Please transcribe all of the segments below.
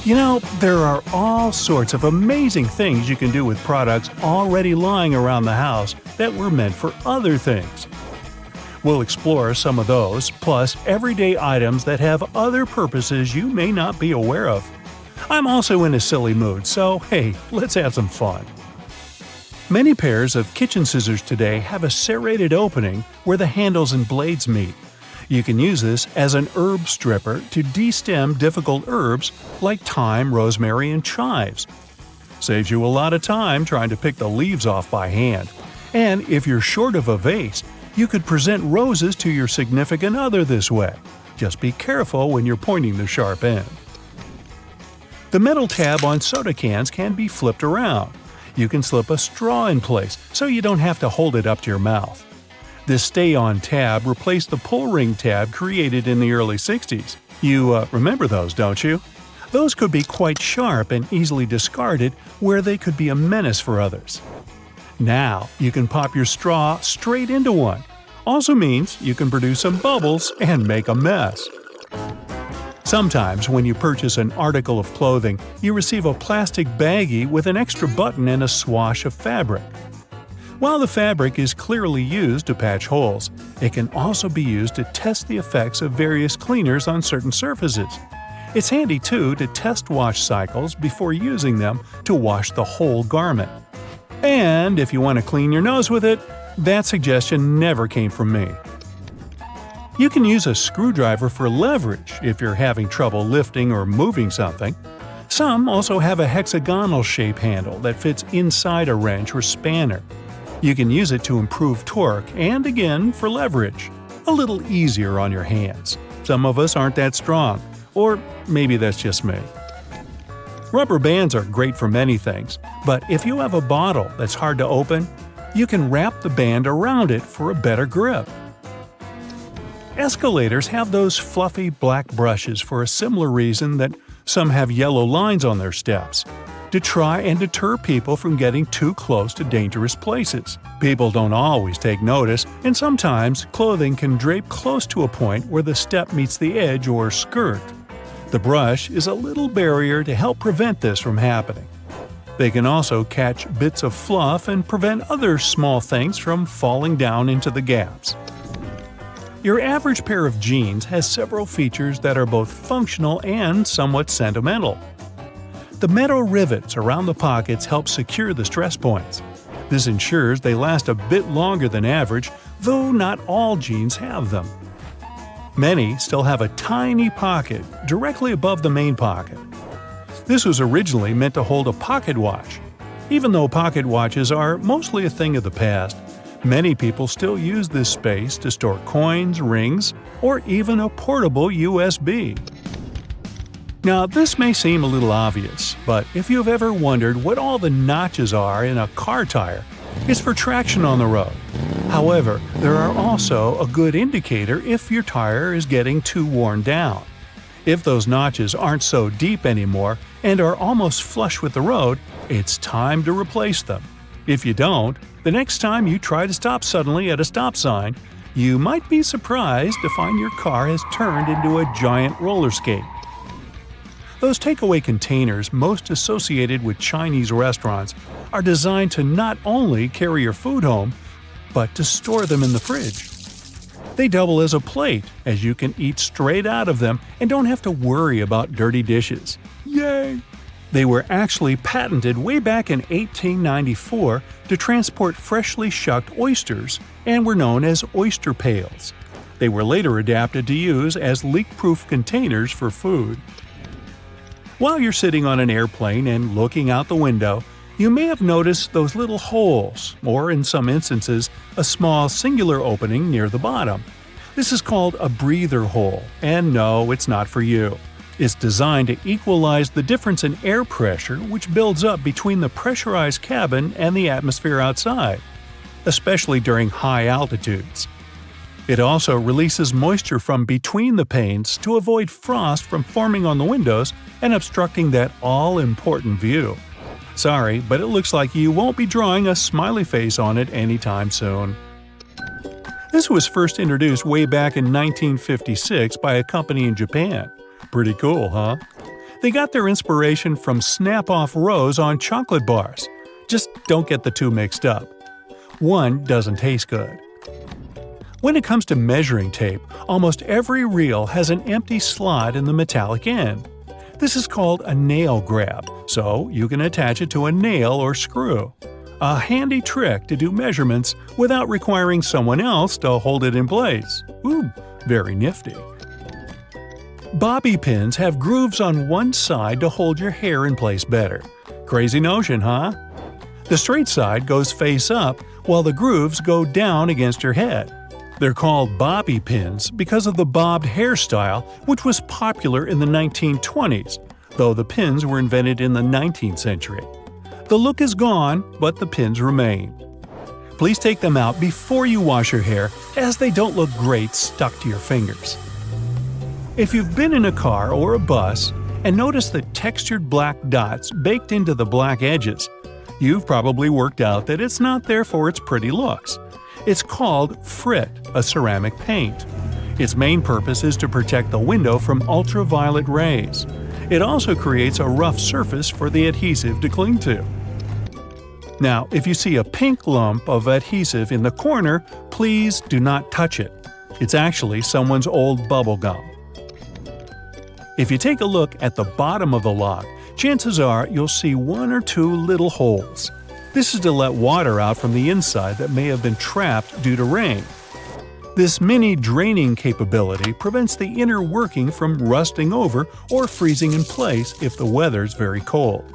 You know, there are all sorts of amazing things you can do with products already lying around the house that were meant for other things. We'll explore some of those, plus everyday items that have other purposes you may not be aware of. I'm also in a silly mood, so hey, let's have some fun. Many pairs of kitchen scissors today have a serrated opening where the handles and blades meet. You can use this as an herb stripper to destem difficult herbs like thyme, rosemary, and chives. Saves you a lot of time trying to pick the leaves off by hand. And if you're short of a vase, you could present roses to your significant other this way. Just be careful when you're pointing the sharp end. The metal tab on soda cans can be flipped around. You can slip a straw in place so you don't have to hold it up to your mouth. This stay-on tab replaced the pull ring tab created in the early 60s. You remember those, don't you? Those could be quite sharp and easily discarded where they could be a menace for others. Now, you can pop your straw straight into one. Also means you can produce some bubbles and make a mess. Sometimes when you purchase an article of clothing, you receive a plastic baggie with an extra button and a swash of fabric. While the fabric is clearly used to patch holes, it can also be used to test the effects of various cleaners on certain surfaces. It's handy too to test wash cycles before using them to wash the whole garment. And if you want to clean your nose with it, that suggestion never came from me. You can use a screwdriver for leverage if you're having trouble lifting or moving something. Some also have a hexagonal shape handle that fits inside a wrench or spanner. You can use it to improve torque and, again, for leverage. A little easier on your hands. Some of us aren't that strong. Or maybe that's just me. Rubber bands are great for many things, but if you have a bottle that's hard to open, you can wrap the band around it for a better grip. Escalators have those fluffy black brushes for a similar reason that some have yellow lines on their steps, to try and deter people from getting too close to dangerous places. People don't always take notice, and sometimes clothing can drape close to a point where the step meets the edge or skirt. The brush is a little barrier to help prevent this from happening. They can also catch bits of fluff and prevent other small things from falling down into the gaps. Your average pair of jeans has several features that are both functional and somewhat sentimental. The metal rivets around the pockets help secure the stress points. This ensures they last a bit longer than average, though not all jeans have them. Many still have a tiny pocket directly above the main pocket. This was originally meant to hold a pocket watch. Even though pocket watches are mostly a thing of the past, many people still use this space to store coins, rings, or even a portable USB. Now, this may seem a little obvious, but if you've ever wondered what all the notches are in a car tire, it's for traction on the road. However, there are also a good indicator if your tire is getting too worn down. If those notches aren't so deep anymore and are almost flush with the road, it's time to replace them. If you don't, the next time you try to stop suddenly at a stop sign, you might be surprised to find your car has turned into a giant roller skate. Those takeaway containers most associated with Chinese restaurants are designed to not only carry your food home, but to store them in the fridge. They double as a plate, as you can eat straight out of them and don't have to worry about dirty dishes. Yay! They were actually patented way back in 1894 to transport freshly shucked oysters and were known as oyster pails. They were later adapted to use as leak-proof containers for food. While you're sitting on an airplane and looking out the window, you may have noticed those little holes, or in some instances, a small singular opening near the bottom. This is called a breather hole, and no, it's not for you. It's designed to equalize the difference in air pressure which builds up between the pressurized cabin and the atmosphere outside, especially during high altitudes. It also releases moisture from between the panes to avoid frost from forming on the windows and obstructing that all-important view. Sorry, but it looks like you won't be drawing a smiley face on it anytime soon. This was first introduced way back in 1956 by a company in Japan. Pretty cool, huh? They got their inspiration from snap-off rows on chocolate bars. Just don't get the two mixed up. One doesn't taste good. When it comes to measuring tape, almost every reel has an empty slot in the metallic end. This is called a nail grab, so you can attach it to a nail or screw. A handy trick to do measurements without requiring someone else to hold it in place. Ooh, very nifty. Bobby pins have grooves on one side to hold your hair in place better. Crazy notion, huh? The straight side goes face up, while the grooves go down against your head. They're called bobby pins because of the bobbed hairstyle, which was popular in the 1920s, though the pins were invented in the 19th century. The look is gone, but the pins remain. Please take them out before you wash your hair, as they don't look great stuck to your fingers. If you've been in a car or a bus and noticed the textured black dots baked into the black edges, you've probably worked out that it's not there for its pretty looks. It's called frit, a ceramic paint. Its main purpose is to protect the window from ultraviolet rays. It also creates a rough surface for the adhesive to cling to. Now, if you see a pink lump of adhesive in the corner, please do not touch it. It's actually someone's old bubble gum. If you take a look at the bottom of the lock, chances are you'll see one or two little holes. This is to let water out from the inside that may have been trapped due to rain. This mini draining capability prevents the inner working from rusting over or freezing in place if the weather's very cold.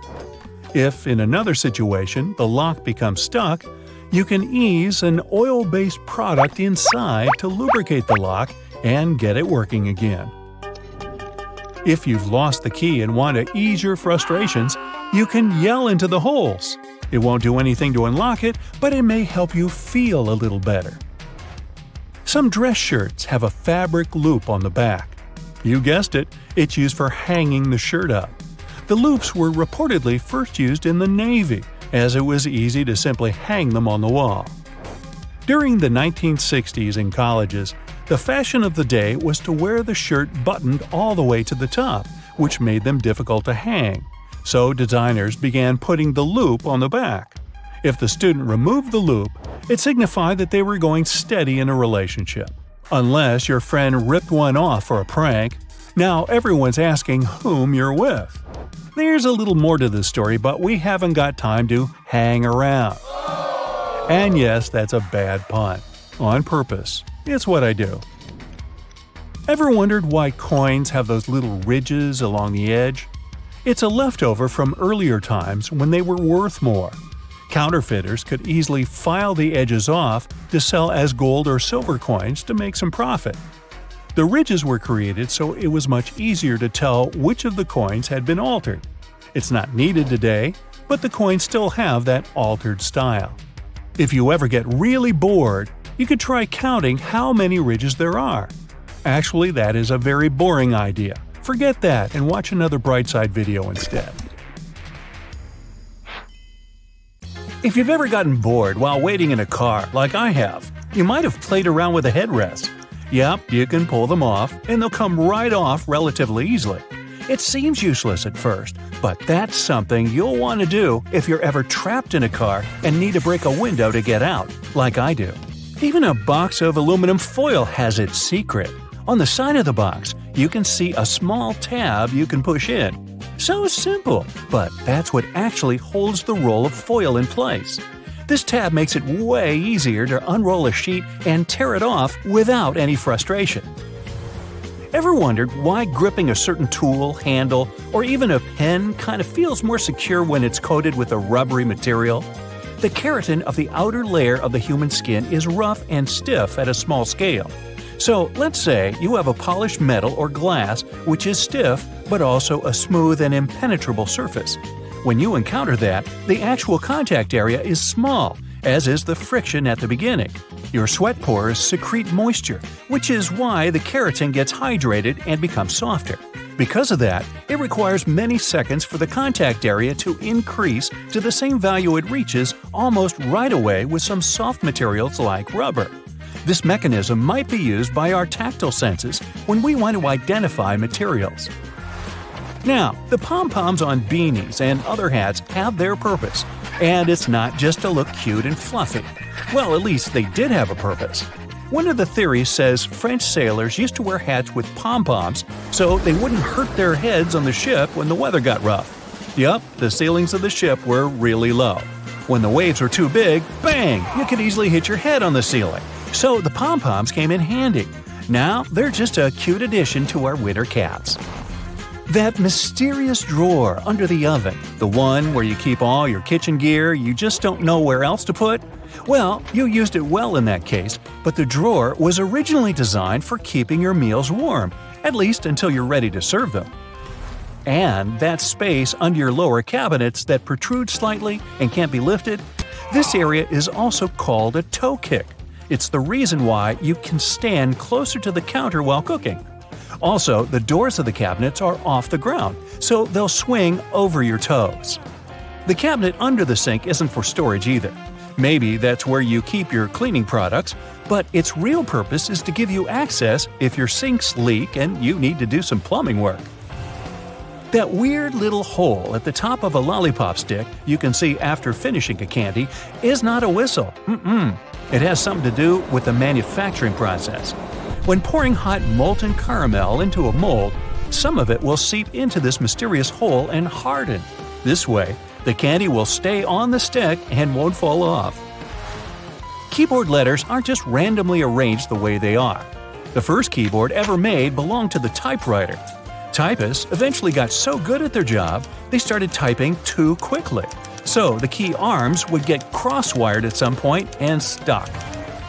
If, in another situation, the lock becomes stuck, you can ease an oil-based product inside to lubricate the lock and get it working again. If you've lost the key and want to ease your frustrations, you can yell into the holes. It won't do anything to unlock it, but it may help you feel a little better. Some dress shirts have a fabric loop on the back. You guessed it, it's used for hanging the shirt up. The loops were reportedly first used in the Navy, as it was easy to simply hang them on the wall. During the 1960s in colleges, the fashion of the day was to wear the shirt buttoned all the way to the top, which made them difficult to hang. So designers began putting the loop on the back. If the student removed the loop, it signified that they were going steady in a relationship. Unless your friend ripped one off for a prank, now everyone's asking whom you're with. There's a little more to this story, but we haven't got time to hang around. And yes, that's a bad pun. On purpose. It's what I do. Ever wondered why coins have those little ridges along the edge? It's a leftover from earlier times when they were worth more. Counterfeiters could easily file the edges off to sell as gold or silver coins to make some profit. The ridges were created so it was much easier to tell which of the coins had been altered. It's not needed today, but the coins still have that altered style. If you ever get really bored, you could try counting how many ridges there are. Actually, that is a very boring idea. Forget that and watch another Brightside video instead. If you've ever gotten bored while waiting in a car, like I have, you might have played around with a headrest. Yep, you can pull them off, and they'll come right off relatively easily. It seems useless at first, but that's something you'll want to do if you're ever trapped in a car and need to break a window to get out, like I do. Even a box of aluminum foil has its secret. On the side of the box, you can see a small tab you can push in. So simple, but that's what actually holds the roll of foil in place. This tab makes it way easier to unroll a sheet and tear it off without any frustration. Ever wondered why gripping a certain tool, handle, or even a pen kind of feels more secure when it's coated with a rubbery material? The keratin of the outer layer of the human skin is rough and stiff at a small scale. So let's say you have a polished metal or glass which is stiff but also a smooth and impenetrable surface. When you encounter that, the actual contact area is small, as is the friction at the beginning. Your sweat pores secrete moisture, which is why the keratin gets hydrated and becomes softer. Because of that, it requires many seconds for the contact area to increase to the same value it reaches almost right away with some soft materials like rubber. This mechanism might be used by our tactile senses when we want to identify materials. Now, the pom-poms on beanies and other hats have their purpose, and it's not just to look cute and fluffy. Well, at least they did have a purpose. One of the theories says French sailors used to wear hats with pom-poms so they wouldn't hurt their heads on the ship when the weather got rough. Yup, the ceilings of the ship were really low. When the waves were too big, bang, you could easily hit your head on the ceiling. So the pom-poms came in handy. Now they're just a cute addition to our winter caps. That mysterious drawer under the oven, the one where you keep all your kitchen gear you just don't know where else to put? Well, you used it well in that case, but the drawer was originally designed for keeping your meals warm, at least until you're ready to serve them. And that space under your lower cabinets that protrudes slightly and can't be lifted, this area is also called a toe kick. It's the reason why you can stand closer to the counter while cooking. Also, the doors of the cabinets are off the ground, so they'll swing over your toes. The cabinet under the sink isn't for storage either. Maybe that's where you keep your cleaning products, but its real purpose is to give you access if your sinks leak and you need to do some plumbing work. That weird little hole at the top of a lollipop stick you can see after finishing a candy is not a whistle. It has something to do with the manufacturing process. When pouring hot molten caramel into a mold, some of it will seep into this mysterious hole and harden. This way, the candy will stay on the stick and won't fall off. Keyboard letters aren't just randomly arranged the way they are. The first keyboard ever made belonged to the typewriter. Typists eventually got so good at their job, they started typing too quickly. So the key arms would get cross-wired at some point and stuck.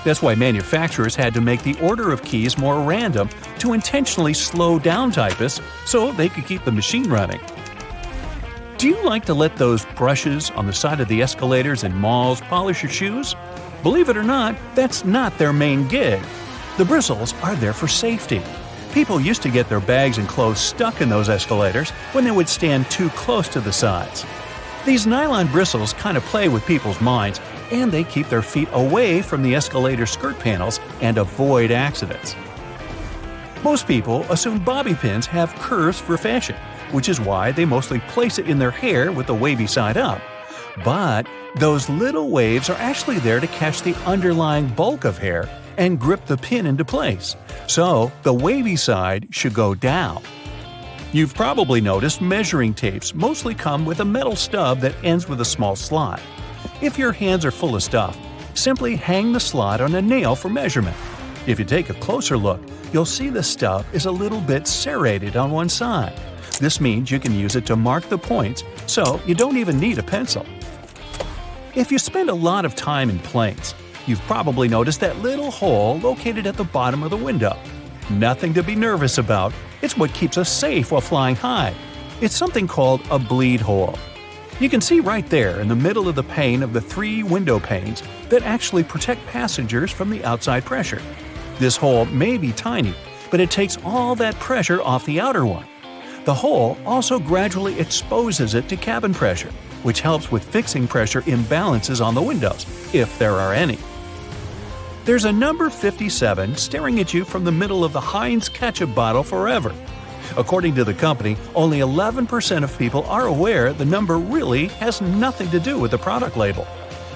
That's why manufacturers had to make the order of keys more random to intentionally slow down typists so they could keep the machine running. Do you like to let those brushes on the side of the escalators in malls polish your shoes? Believe it or not, that's not their main gig. The bristles are there for safety. People used to get their bags and clothes stuck in those escalators when they would stand too close to the sides. These nylon bristles kind of play with people's minds, and they keep their feet away from the escalator skirt panels and avoid accidents. Most people assume bobby pins have curves for fashion, which is why they mostly place it in their hair with the wavy side up. But those little waves are actually there to catch the underlying bulk of hair and grip the pin into place. So the wavy side should go down. You've probably noticed measuring tapes mostly come with a metal stub that ends with a small slot. If your hands are full of stuff, simply hang the slot on a nail for measurement. If you take a closer look, you'll see the stub is a little bit serrated on one side. This means you can use it to mark the points, so you don't even need a pencil. If you spend a lot of time in planes, you've probably noticed that little hole located at the bottom of the window. Nothing to be nervous about. It's what keeps us safe while flying high. It's something called a bleed hole. You can see right there in the middle of the pane of the 3 window panes that actually protect passengers from the outside pressure. This hole may be tiny, but it takes all that pressure off the outer one. The hole also gradually exposes it to cabin pressure, which helps with fixing pressure imbalances on the windows, if there are any. There's a number 57 staring at you from the middle of the Heinz ketchup bottle forever. According to the company, only 11% of people are aware the number really has nothing to do with the product label.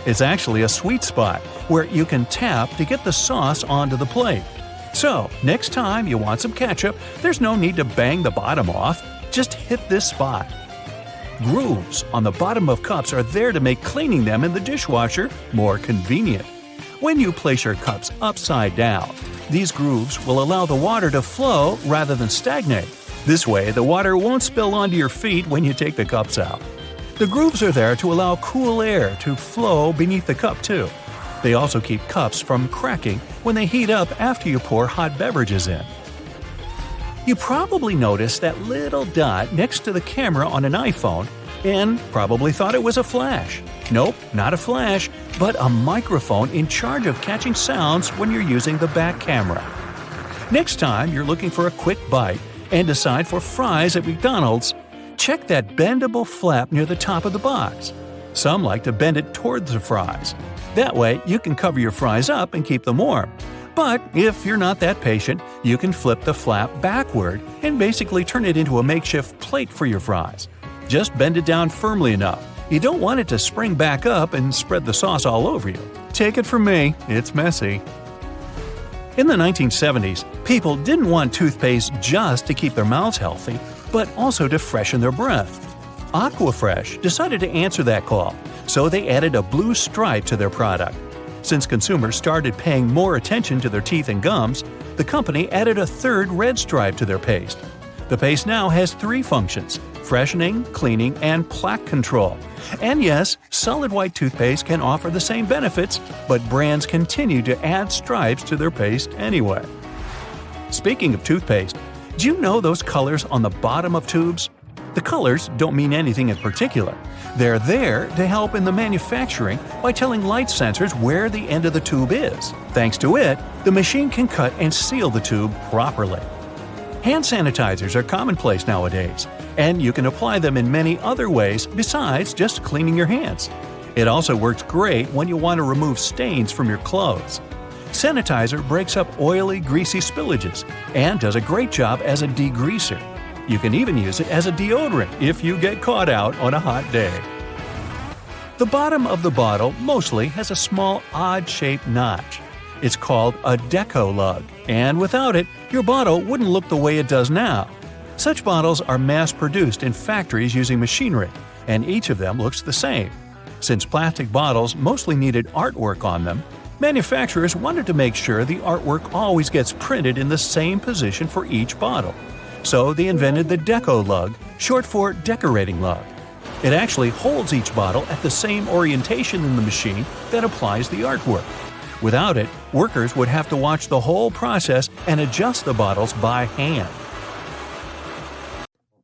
It's actually a sweet spot where you can tap to get the sauce onto the plate. So, next time you want some ketchup, there's no need to bang the bottom off. Just hit this spot. Grooves on the bottom of cups are there to make cleaning them in the dishwasher more convenient. When you place your cups upside down, these grooves will allow the water to flow rather than stagnate. This way, the water won't spill onto your feet when you take the cups out. The grooves are there to allow cool air to flow beneath the cup too. They also keep cups from cracking when they heat up after you pour hot beverages in. You probably noticed that little dot next to the camera on an iPhone and probably thought it was a flash. Nope, not a flash, but a microphone in charge of catching sounds when you're using the back camera. Next time you're looking for a quick bite and decide for fries at McDonald's, check that bendable flap near the top of the box. Some like to bend it towards the fries. That way you can cover your fries up and keep them warm. But if you're not that patient, you can flip the flap backward and basically turn it into a makeshift plate for your fries. Just bend it down firmly enough. You don't want it to spring back up and spread the sauce all over you. Take it from me, it's messy. In the 1970s, people didn't want toothpaste just to keep their mouths healthy, but also to freshen their breath. Aquafresh decided to answer that call, so they added a blue stripe to their product. Since consumers started paying more attention to their teeth and gums, the company added a third red stripe to their paste. The paste now has 3 functions: freshening, cleaning, and plaque control. And yes, solid white toothpaste can offer the same benefits, but brands continue to add stripes to their paste anyway. Speaking of toothpaste, do you know those colors on the bottom of tubes? The colors don't mean anything in particular. They're there to help in the manufacturing by telling light sensors where the end of the tube is. Thanks to it, the machine can cut and seal the tube properly. Hand sanitizers are commonplace nowadays, and you can apply them in many other ways besides just cleaning your hands. It also works great when you want to remove stains from your clothes. Sanitizer breaks up oily, greasy spillages and does a great job as a degreaser. You can even use it as a deodorant if you get caught out on a hot day. The bottom of the bottle mostly has a small odd-shaped notch. It's called a deco lug, and without it, your bottle wouldn't look the way it does now. Such bottles are mass-produced in factories using machinery, and each of them looks the same. Since plastic bottles mostly needed artwork on them, manufacturers wanted to make sure the artwork always gets printed in the same position for each bottle. So they invented the deco lug, short for decorating lug. It actually holds each bottle at the same orientation in the machine that applies the artwork. Without it, workers would have to watch the whole process and adjust the bottles by hand.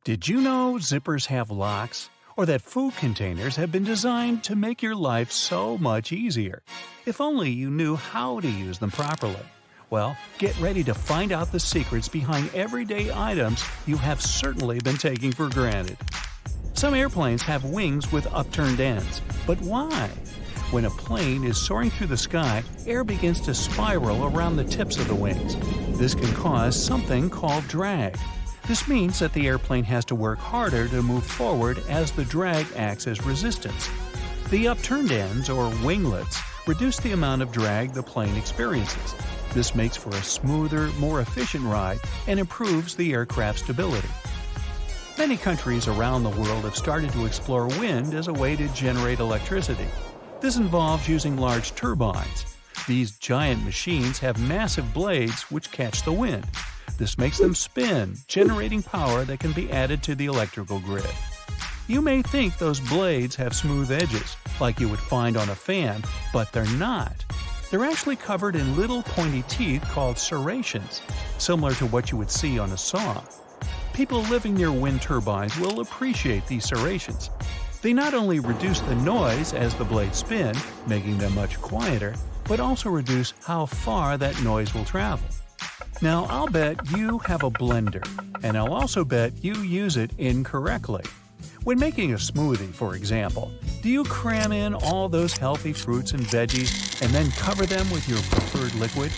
Did you know zippers have locks? Or that food containers have been designed to make your life so much easier? If only you knew how to use them properly. Well, get ready to find out the secrets behind everyday items you have certainly been taking for granted. Some airplanes have wings with upturned ends. But why? When a plane is soaring through the sky, air begins to spiral around the tips of the wings. This can cause something called drag. This means that the airplane has to work harder to move forward as the drag acts as resistance. The upturned ends, or winglets, reduce the amount of drag the plane experiences. This makes for a smoother, more efficient ride and improves the aircraft's stability. Many countries around the world have started to explore wind as a way to generate electricity. This involves using large turbines. These giant machines have massive blades which catch the wind. This makes them spin, generating power that can be added to the electrical grid. You may think those blades have smooth edges, like you would find on a fan, but they're not. They're actually covered in little pointy teeth called serrations, similar to what you would see on a saw. People living near wind turbines will appreciate these serrations. They not only reduce the noise as the blades spin, making them much quieter, but also reduce how far that noise will travel. Now, I'll bet you have a blender, and I'll also bet you use it incorrectly. When making a smoothie, for example, do you cram in all those healthy fruits and veggies and then cover them with your preferred liquid?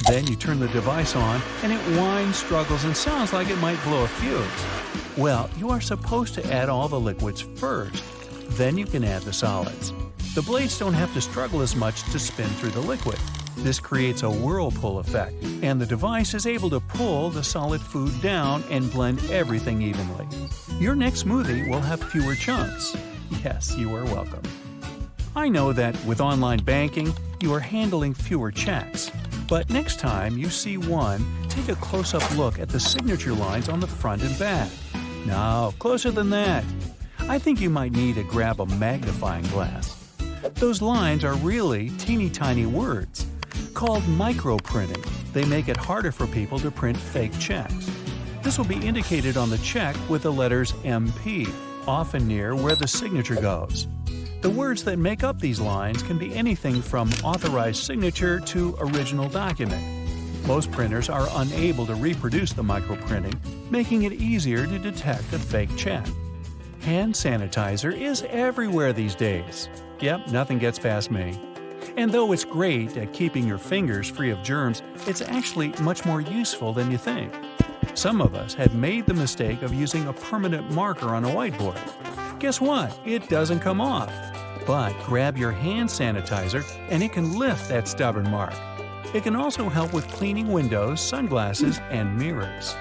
Then you turn the device on and it whines, struggles, and sounds like it might blow a fuse. Well, you are supposed to add all the liquids first. Then you can add the solids. The blades don't have to struggle as much to spin through the liquid. This creates a whirlpool effect, and the device is able to pull the solid food down and blend everything evenly. Your next smoothie will have fewer chunks. Yes, you are welcome. I know that with online banking, you are handling fewer checks. But next time you see one, take a close-up look at the signature lines on the front and back. No, closer than that. I think you might need to grab a magnifying glass. Those lines are really teeny tiny words. Called microprinting, they make it harder for people to print fake checks. This will be indicated on the check with the letters MP, often near where the signature goes. The words that make up these lines can be anything from authorized signature to original document. Most printers are unable to reproduce the microprinting, making it easier to detect a fake check. Hand sanitizer is everywhere these days. Yep, nothing gets past me. And though it's great at keeping your fingers free of germs, it's actually much more useful than you think. Some of us have made the mistake of using a permanent marker on a whiteboard. Guess what? It doesn't come off. But grab your hand sanitizer and it can lift that stubborn mark. It can also help with cleaning windows, sunglasses, and mirrors.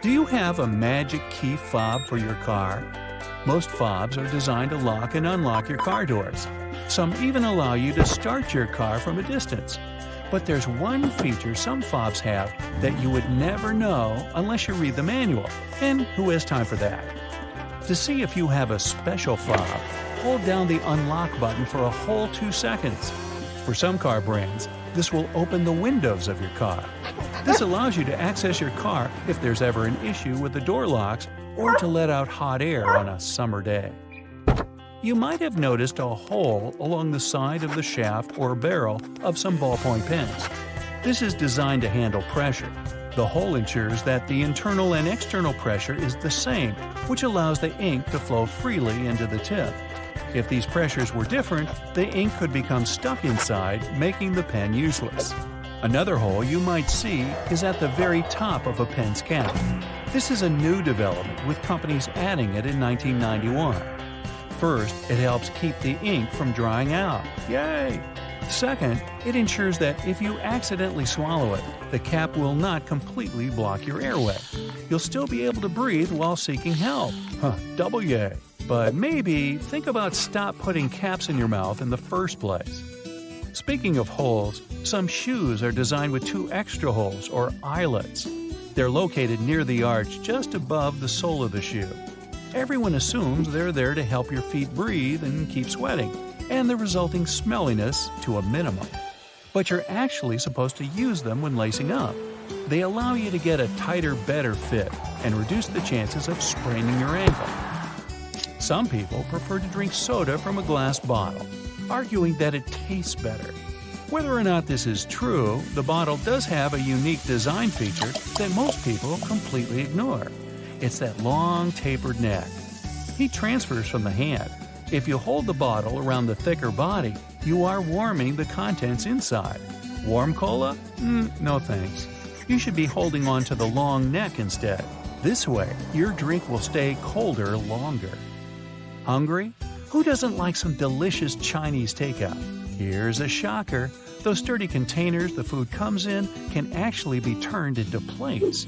Do you have a magic key fob for your car? Most fobs are designed to lock and unlock your car doors. Some even allow you to start your car from a distance. But there's one feature some fobs have that you would never know unless you read the manual. And who has time for that? To see if you have a special fob, hold down the unlock button for a whole 2 seconds. For some car brands, this will open the windows of your car. This allows you to access your car if there's ever an issue with the door locks or to let out hot air on a summer day. You might have noticed a hole along the side of the shaft or barrel of some ballpoint pens. This is designed to handle pressure. The hole ensures that the internal and external pressure is the same, which allows the ink to flow freely into the tip. If these pressures were different, the ink could become stuck inside, making the pen useless. Another hole you might see is at the very top of a pen's cap. This is a new development, with companies adding it in 1991. First, it helps keep the ink from drying out. Yay! Second, it ensures that if you accidentally swallow it, the cap will not completely block your airway. You'll still be able to breathe while seeking help. Double yay! But maybe think about stop putting caps in your mouth in the first place. Speaking of holes, some shoes are designed with 2 extra holes, or eyelets. They're located near the arch just above the sole of the shoe. Everyone assumes they're there to help your feet breathe and keep sweating, and the resulting smelliness to a minimum. But you're actually supposed to use them when lacing up. They allow you to get a tighter, better fit and reduce the chances of spraining your ankle. Some people prefer to drink soda from a glass bottle, arguing that it tastes better. Whether or not this is true, the bottle does have a unique design feature that most people completely ignore. It's that long, tapered neck. Heat transfers from the hand. If you hold the bottle around the thicker body, you are warming the contents inside. Warm cola? No thanks. You should be holding on to the long neck instead. This way, your drink will stay colder longer. Hungry? Who doesn't like some delicious Chinese takeout? Here's a shocker. Those sturdy containers the food comes in can actually be turned into plates.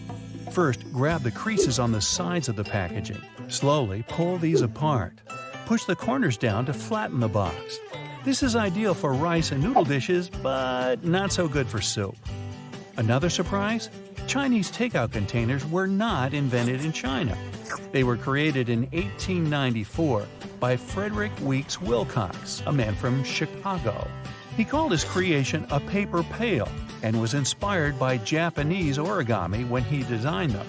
First, grab the creases on the sides of the packaging. Slowly pull these apart. Push the corners down to flatten the box. This is ideal for rice and noodle dishes, but not so good for soup. Another surprise? Chinese takeout containers were not invented in China. They were created in 1894 by Frederick Weeks Wilcox, a man from Chicago. He called his creation a paper pail and was inspired by Japanese origami when he designed them.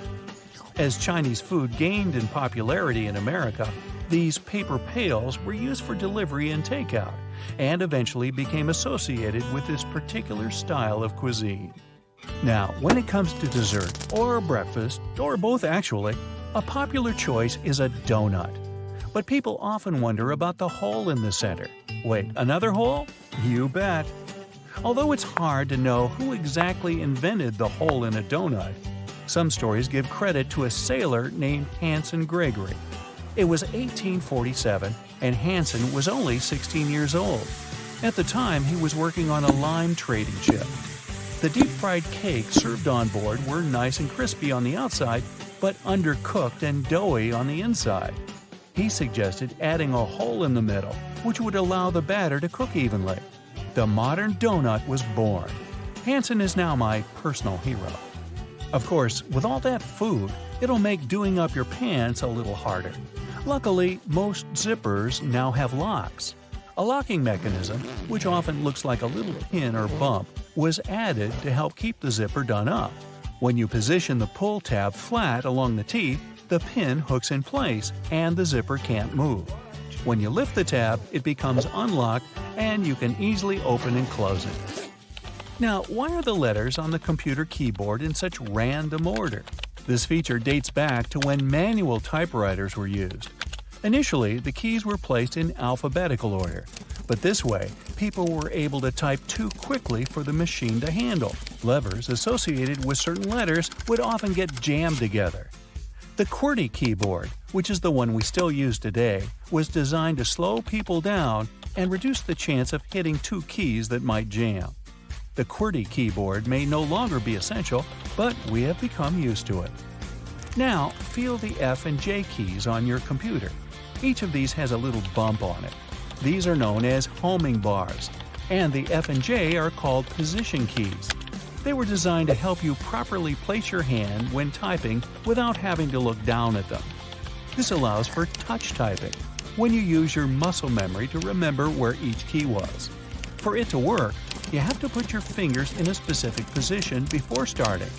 As Chinese food gained in popularity in America, these paper pails were used for delivery and takeout, and eventually became associated with this particular style of cuisine. Now, when it comes to dessert, or breakfast, or both actually, a popular choice is a donut. But people often wonder about the hole in the center. Wait, another hole? You bet! Although it's hard to know who exactly invented the hole in a donut, some stories give credit to a sailor named Hanson Gregory. It was 1847, and Hanson was only 16 years old. At the time, he was working on a lime trading ship. The deep-fried cakes served on board were nice and crispy on the outside, but undercooked and doughy on the inside. He suggested adding a hole in the middle, which would allow the batter to cook evenly. The modern donut was born. Hanson is now my personal hero. Of course, with all that food, it'll make doing up your pants a little harder. Luckily, most zippers now have locks. A locking mechanism, which often looks like a little pin or bump, was added to help keep the zipper done up. When you position the pull tab flat along the teeth, the pin hooks in place and the zipper can't move. When you lift the tab, it becomes unlocked and you can easily open and close it. Now, why are the letters on the computer keyboard in such random order? This feature dates back to when manual typewriters were used. Initially, the keys were placed in alphabetical order, But this way, people were able to type too quickly for the machine to handle. Levers associated with certain letters would often get jammed together. The QWERTY keyboard, which is the one we still use today, was designed to slow people down and reduce the chance of hitting two keys that might jam. The QWERTY keyboard may no longer be essential, but we have become used to it. Now, feel the F and J keys on your computer. Each of these has a little bump on it. These are known as homing bars, and the F and J are called position keys. They were designed to help you properly place your hand when typing without having to look down at them. This allows for touch typing, when you use your muscle memory to remember where each key was. For it to work, you have to put your fingers in a specific position before starting.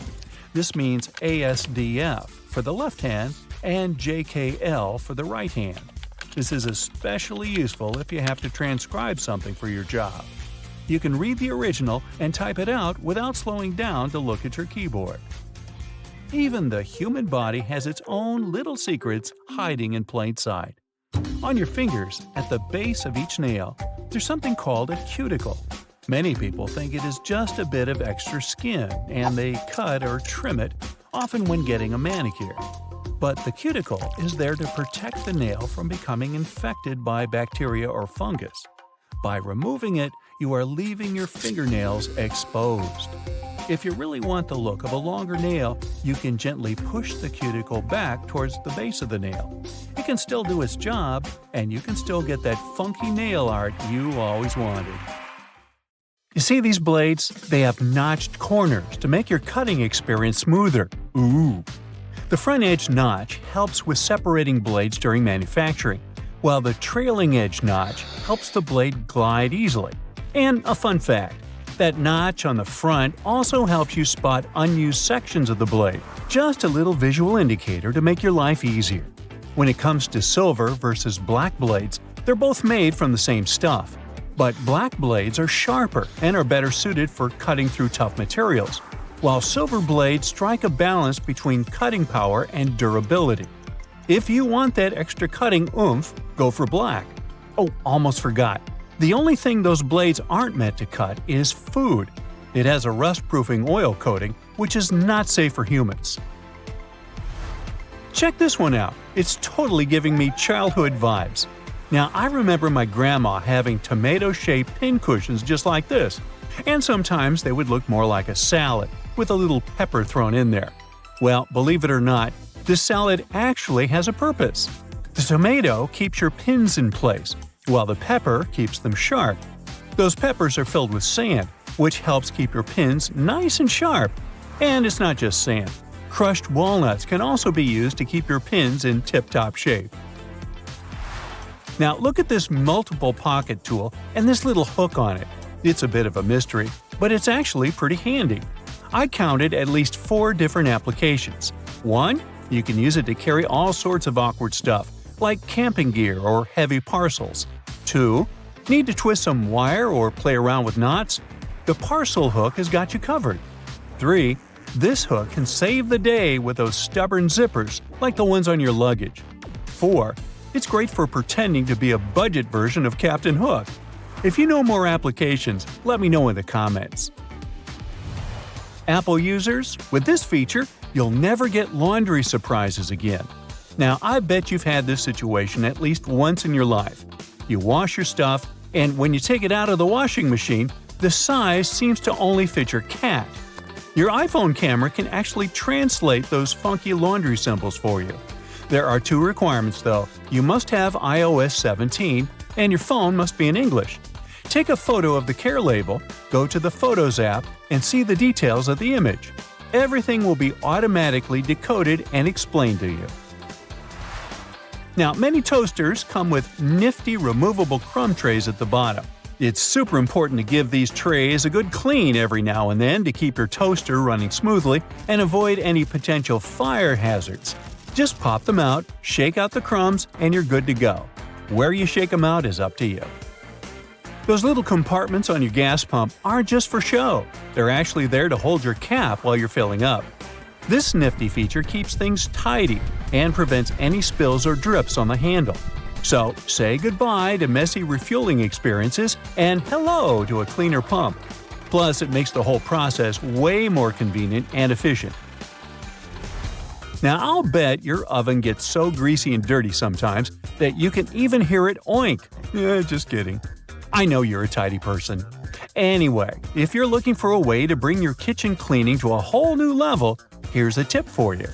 This means ASDF for the left hand and JKL for the right hand. This is especially useful if you have to transcribe something for your job. You can read the original and type it out without slowing down to look at your keyboard. Even the human body has its own little secrets hiding in plain sight. On your fingers, at the base of each nail, there's something called a cuticle. Many people think it is just a bit of extra skin, and they cut or trim it, often when getting a manicure. But the cuticle is there to protect the nail from becoming infected by bacteria or fungus. By removing it, you are leaving your fingernails exposed. If you really want the look of a longer nail, you can gently push the cuticle back towards the base of the nail. It can still do its job, and you can still get that funky nail art you always wanted. You see these blades? They have notched corners to make your cutting experience smoother. Ooh! The front edge notch helps with separating blades during manufacturing, while the trailing edge notch helps the blade glide easily. And a fun fact, that notch on the front also helps you spot unused sections of the blade, just a little visual indicator to make your life easier. When it comes to silver versus black blades, they're both made from the same stuff. But black blades are sharper and are better suited for cutting through tough materials, while silver blades strike a balance between cutting power and durability. If you want that extra cutting oomph, go for black. Oh, almost forgot. The only thing those blades aren't meant to cut is food. It has a rust-proofing oil coating, which is not safe for humans. Check this one out. It's totally giving me childhood vibes. Now, I remember my grandma having tomato-shaped pincushions just like this, and sometimes they would look more like a salad, with a little pepper thrown in there. Well, believe it or not, this salad actually has a purpose. The tomato keeps your pins in place, while the pepper keeps them sharp. Those peppers are filled with sand, which helps keep your pins nice and sharp. And it's not just sand. Crushed walnuts can also be used to keep your pins in tip-top shape. Now look at this multiple pocket tool and this little hook on it. It's a bit of a mystery, but it's actually pretty handy. I counted at least 4 different applications. 1. You can use it to carry all sorts of awkward stuff, like camping gear or heavy parcels. 2. Need to twist some wire or play around with knots? The parcel hook has got you covered. 3. This hook can save the day with those stubborn zippers, like the ones on your luggage. 4. It's great for pretending to be a budget version of Captain Hook. If you know more applications, let me know in the comments. Apple users, with this feature, you'll never get laundry surprises again. Now, I bet you've had this situation at least once in your life. You wash your stuff, and when you take it out of the washing machine, the size seems to only fit your cat. Your iPhone camera can actually translate those funky laundry symbols for you. There are 2 requirements though. You must have iOS 17, and your phone must be in English. Take a photo of the care label, go to the Photos app, and see the details of the image. Everything will be automatically decoded and explained to you. Now, many toasters come with nifty removable crumb trays at the bottom. It's super important to give these trays a good clean every now and then to keep your toaster running smoothly and avoid any potential fire hazards. Just pop them out, shake out the crumbs, and you're good to go. Where you shake them out is up to you. Those little compartments on your gas pump aren't just for show. They're actually there to hold your cap while you're filling up. This nifty feature keeps things tidy and prevents any spills or drips on the handle. So say goodbye to messy refueling experiences and hello to a cleaner pump. Plus, it makes the whole process way more convenient and efficient. Now, I'll bet your oven gets so greasy and dirty sometimes that you can even hear it oink. Just kidding. I know you're a tidy person. Anyway, if you're looking for a way to bring your kitchen cleaning to a whole new level, here's a tip for you.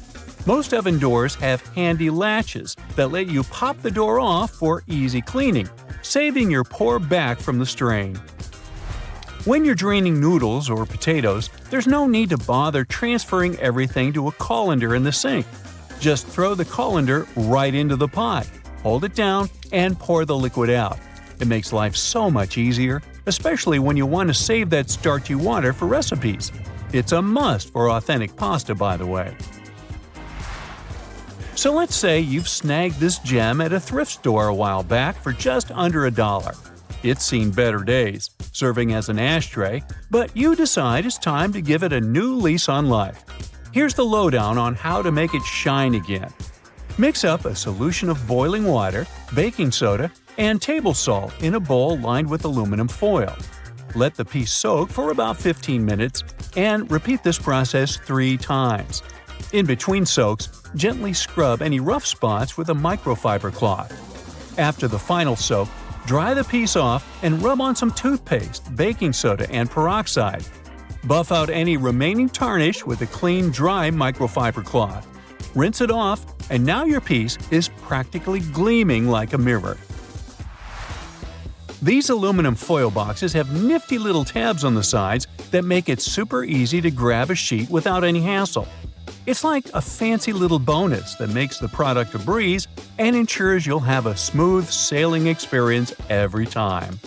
Most oven doors have handy latches that let you pop the door off for easy cleaning, saving your poor back from the strain. When you're draining noodles or potatoes, there's no need to bother transferring everything to a colander in the sink. Just throw the colander right into the pot, hold it down, and pour the liquid out. It makes life so much easier, especially when you want to save that starchy water for recipes. It's a must for authentic pasta, by the way. So let's say you've snagged this gem at a thrift store a while back for just under $1. It's seen better days, serving as an ashtray, but you decide it's time to give it a new lease on life. Here's the lowdown on how to make it shine again. Mix up a solution of boiling water, baking soda, and table salt in a bowl lined with aluminum foil. Let the piece soak for about 15 minutes and repeat this process 3 times. In between soaks, gently scrub any rough spots with a microfiber cloth. After the final soak, dry the piece off and rub on some toothpaste, baking soda, and peroxide. Buff out any remaining tarnish with a clean, dry microfiber cloth. Rinse it off, and now your piece is practically gleaming like a mirror. These aluminum foil boxes have nifty little tabs on the sides that make it super easy to grab a sheet without any hassle. It's like a fancy little bonus that makes the product a breeze and ensures you'll have a smooth sailing experience every time.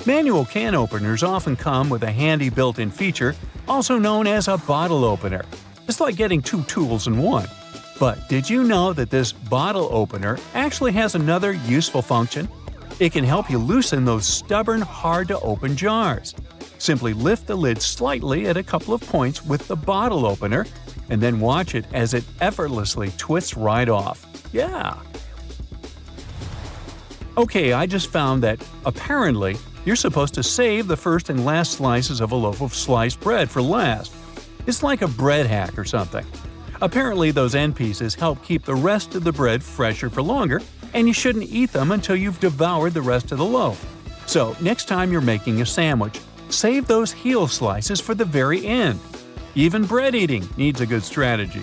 Manual can openers often come with a handy built-in feature, also known as a bottle opener. It's like getting 2 tools in one. But did you know that this bottle opener actually has another useful function? It can help you loosen those stubborn, hard-to-open jars. Simply lift the lid slightly at a couple of points with the bottle opener, and then watch it as it effortlessly twists right off. Yeah! Okay, I just found that, apparently, you're supposed to save the first and last slices of a loaf of sliced bread for last. It's like a bread hack or something. Apparently, those end pieces help keep the rest of the bread fresher for longer, and you shouldn't eat them until you've devoured the rest of the loaf. So, next time you're making a sandwich, save those heel slices for the very end. Even bread eating needs a good strategy.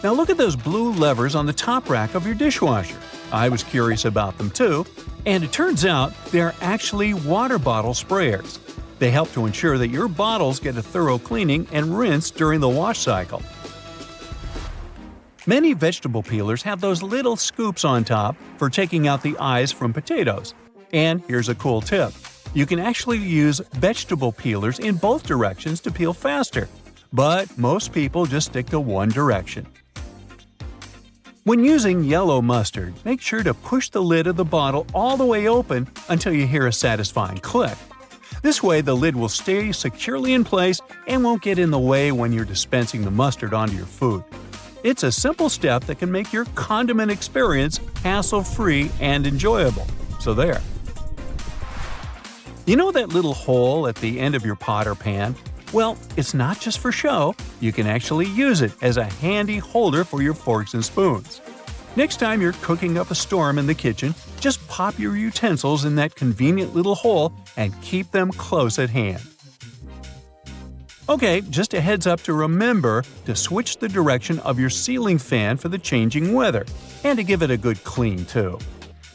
Now look at those blue levers on the top rack of your dishwasher. I was curious about them too, and it turns out they're actually water bottle sprayers. They help to ensure that your bottles get a thorough cleaning and rinse during the wash cycle. Many vegetable peelers have those little scoops on top for taking out the eyes from potatoes. And here's a cool tip. You can actually use vegetable peelers in both directions to peel faster, but most people just stick to one direction. When using yellow mustard, make sure to push the lid of the bottle all the way open until you hear a satisfying click. This way the lid will stay securely in place and won't get in the way when you're dispensing the mustard onto your food. It's a simple step that can make your condiment experience hassle-free and enjoyable. So there. You know that little hole at the end of your pot or pan? Well, it's not just for show. You can actually use it as a handy holder for your forks and spoons. Next time you're cooking up a storm in the kitchen, just pop your utensils in that convenient little hole and keep them close at hand. Okay, just a heads up to remember to switch the direction of your ceiling fan for the changing weather, and to give it a good clean too.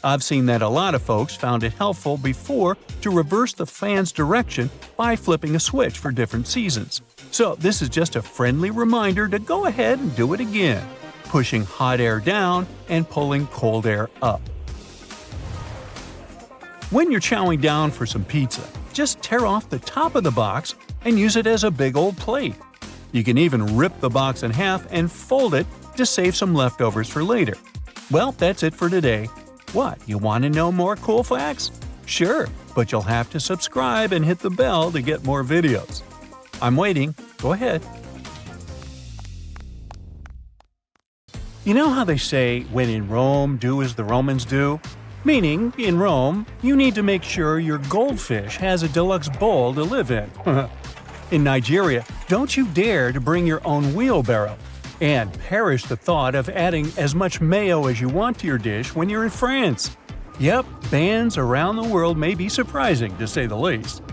I've seen that a lot of folks found it helpful before to reverse the fan's direction by flipping a switch for different seasons. So this is just a friendly reminder to go ahead and do it again, pushing hot air down and pulling cold air up. When you're chowing down for some pizza, just tear off the top of the box and use it as a big old plate. You can even rip the box in half and fold it to save some leftovers for later. Well, that's it for today. What, you want to know more cool facts? Sure, but you'll have to subscribe and hit the bell to get more videos. I'm waiting. Go ahead. You know how they say, when in Rome, do as the Romans do? Meaning, in Rome, you need to make sure your goldfish has a deluxe bowl to live in. In Nigeria, don't you dare to bring your own wheelbarrow. And perish the thought of adding as much mayo as you want to your dish when you're in France. Yep, bans around the world may be surprising, to say the least.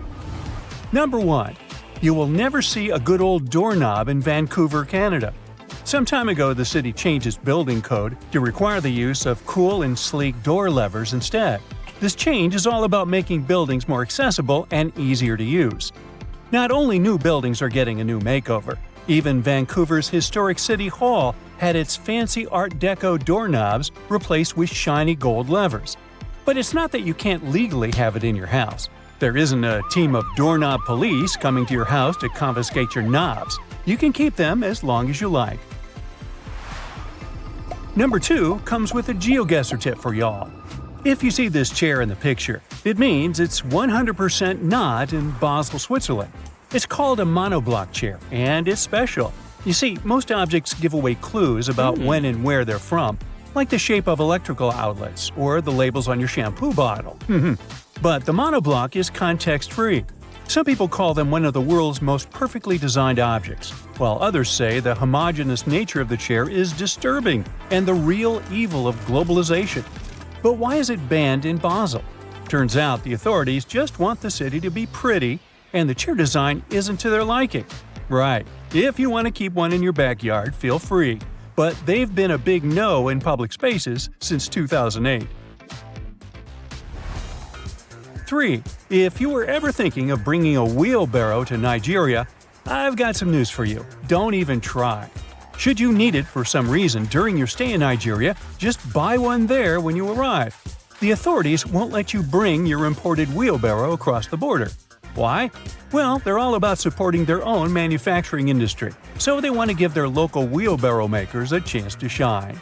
Number 1. You will never see a good old doorknob in Vancouver, Canada. Some time ago, the city changed its building code to require the use of cool and sleek door levers instead. This change is all about making buildings more accessible and easier to use. Not only new buildings are getting a new makeover, even Vancouver's historic City Hall had its fancy Art Deco doorknobs replaced with shiny gold levers. But it's not that you can't legally have it in your house. There isn't a team of doorknob police coming to your house to confiscate your knobs. You can keep them as long as you like. Number 2 comes with a GeoGuessr tip for y'all. If you see this chair in the picture, it means it's 100% not in Basel, Switzerland. It's called a monoblock chair, and it's special. You see, most objects give away clues about when and where they're from, like the shape of electrical outlets or the labels on your shampoo bottle. But the monoblock is context-free. Some people call them one of the world's most perfectly designed objects, while others say the homogeneous nature of the chair is disturbing and the real evil of globalization. But why is it banned in Basel? Turns out the authorities just want the city to be pretty, and the chair design isn't to their liking. Right, if you want to keep one in your backyard, feel free. But they've been a big no in public spaces since 2008. 3. If you were ever thinking of bringing a wheelbarrow to Nigeria, I've got some news for you. Don't even try. Should you need it for some reason during your stay in Nigeria, just buy one there when you arrive. The authorities won't let you bring your imported wheelbarrow across the border. Why? Well, they're all about supporting their own manufacturing industry, so they want to give their local wheelbarrow makers a chance to shine.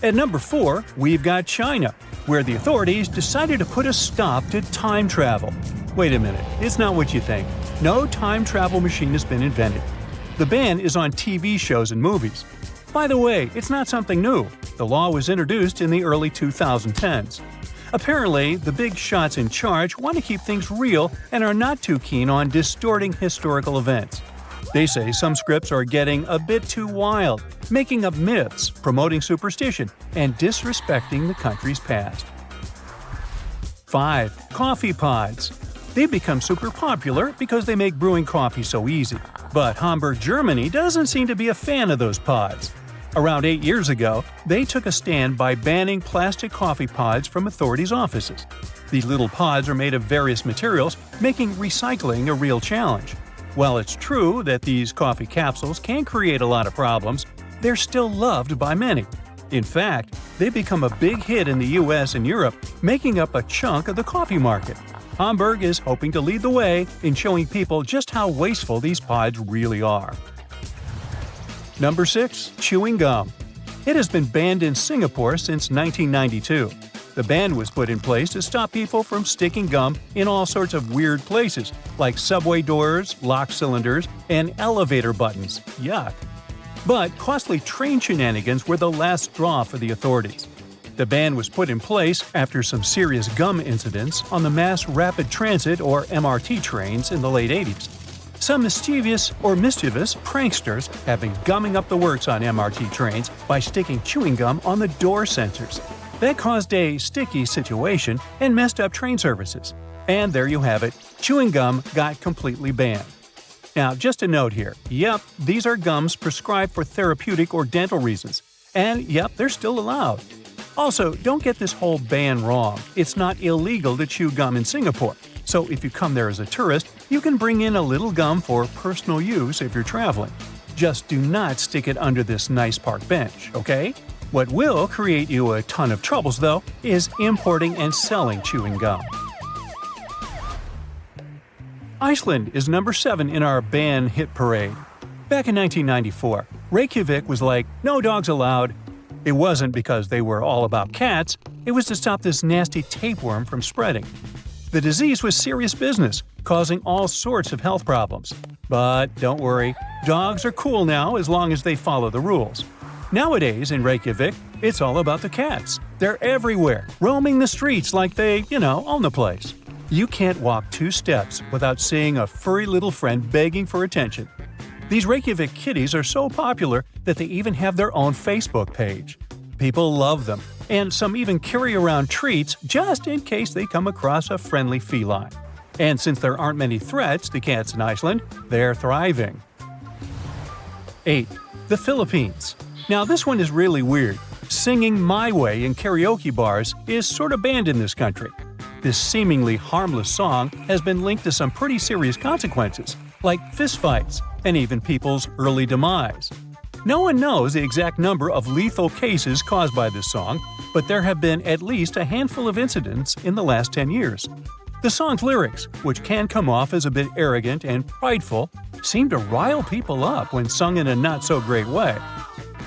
At number 4, we've got China, where the authorities decided to put a stop to time travel. Wait a minute, it's not what you think. No time travel machine has been invented. The ban is on TV shows and movies. By the way, it's not something new. The law was introduced in the early 2010s. Apparently, the big shots in charge want to keep things real and are not too keen on distorting historical events. They say some scripts are getting a bit too wild, making up myths, promoting superstition, and disrespecting the country's past. 5. Coffee pods. They've become super popular because they make brewing coffee so easy. But Hamburg, Germany doesn't seem to be a fan of those pods. Around 8 years ago, they took a stand by banning plastic coffee pods from authorities' offices. These little pods are made of various materials, making recycling a real challenge. While it's true that these coffee capsules can create a lot of problems, they're still loved by many. In fact, they've become a big hit in the US and Europe, making up a chunk of the coffee market. Hamburg is hoping to lead the way in showing people just how wasteful these pods really are. Number 6. Chewing gum. It has been banned in Singapore since 1992. The ban was put in place to stop people from sticking gum in all sorts of weird places, like subway doors, lock cylinders, and elevator buttons. Yuck. But costly train shenanigans were the last straw for the authorities. The ban was put in place after some serious gum incidents on the mass rapid transit or MRT trains in the late 80s. Some mischievous or mischievous pranksters have been gumming up the works on MRT trains by sticking chewing gum on the door sensors. That caused a sticky situation and messed up train services. And there you have it, chewing gum got completely banned. Now, just a note here, yep, these are gums prescribed for therapeutic or dental reasons. And yep, they're still allowed. Also, don't get this whole ban wrong. It's not illegal to chew gum in Singapore. So if you come there as a tourist, you can bring in a little gum for personal use if you're traveling. Just do not stick it under this nice park bench, okay? What will create you a ton of troubles, though, is importing and selling chewing gum. Iceland is number 7 in our ban hit parade. Back in 1994, Reykjavik was like, no dogs allowed. It wasn't because they were all about cats, it was to stop this nasty tapeworm from spreading. The disease was serious business, causing all sorts of health problems. But don't worry, Dogs are cool now as long as they follow the rules. Nowadays in Reykjavik, it's all about the cats. They're everywhere, roaming the streets like they, own the place. You can't walk 2 steps without seeing a furry little friend begging for attention. These Reykjavik kitties are so popular that they even have their own Facebook page. People love them, and some even carry around treats just in case they come across a friendly feline. And since there aren't many threats to cats in Iceland, they're thriving. 8. The Philippines. Now this one is really weird. Singing My Way in karaoke bars is sort of banned in this country. This seemingly harmless song has been linked to some pretty serious consequences, like fistfights and even people's early demise. No one knows the exact number of lethal cases caused by this song, but there have been at least a handful of incidents in the last 10 years. The song's lyrics, which can come off as a bit arrogant and prideful, seem to rile people up when sung in a not-so-great way.